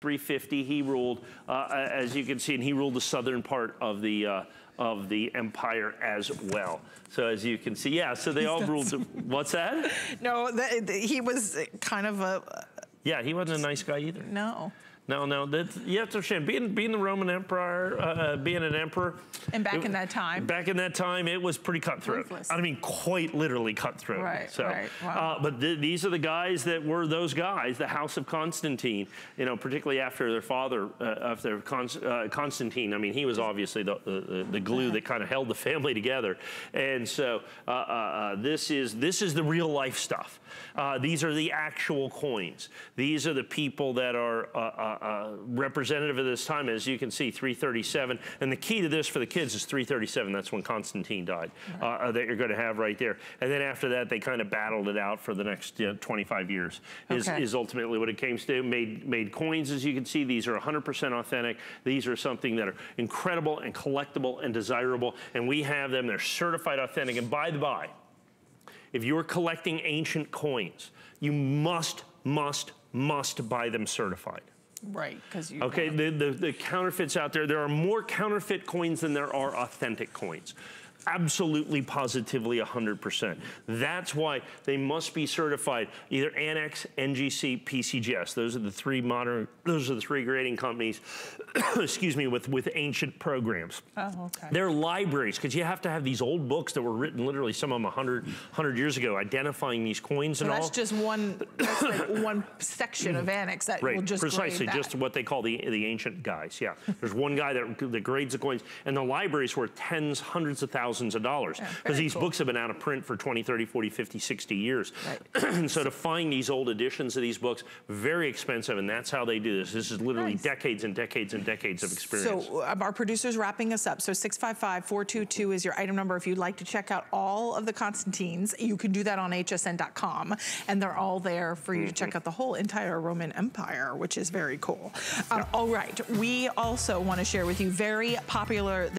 350. He ruled, as you can see, and he ruled the southern part of the empire as well. So as you can see, yeah. So they all ruled. What's that? No, he was kind of a. Yeah, he wasn't a nice guy either. No. No, you have to understand, being the Roman emperor, being an emperor. And back in that time. Back in that time, it was pretty cutthroat. Ruthless. I mean, quite literally cutthroat. Right, so, right, wow. But these are the guys that were those guys, the House of Constantine, you know, particularly after their father, after Constantine. I mean, he was obviously the glue that kind of held the family together. And so this is the real life stuff. These are the actual coins. These are the people that are representative of this time. As you can see, 337. And the key to this for the kids is 337. That's when Constantine died, that you're going to have right there. And then after that, they kind of battled it out for the next 25 years is ultimately what it came to. Made coins, as you can see. These are 100% authentic. These are something that are incredible and collectible and desirable. And we have them. They're certified authentic. And by the by, if you're collecting ancient coins, you must buy them certified. Right, because you... Okay, the counterfeits out there, there are more counterfeit coins than there are authentic coins. Absolutely, positively, 100%. That's why they must be certified, either Annex, NGC, PCGS. Those are the three grading companies, excuse me, with ancient programs. Oh, okay. They're libraries, because you have to have these old books that were written literally, some of them 100 years ago, identifying these coins and all. That's just one, that's like one section of Annex that will just precisely, grade that. just what they call the ancient guys, yeah. There's one guy that grades the coins, and the libraries were tens, hundreds of thousands of dollars, because these books have been out of print for 20, 30, 40, 50, 60 years. Right. And so to find these old editions of these books, very expensive, and that's how they do this. This is literally decades and decades and decades of experience. So our producer's wrapping us up. So 655-422 is your item number. If you'd like to check out all of the Constantines, you can do that on hsn.com, and they're all there for you to check out the whole entire Roman Empire, which is very cool. All right, we also want to share with you very popular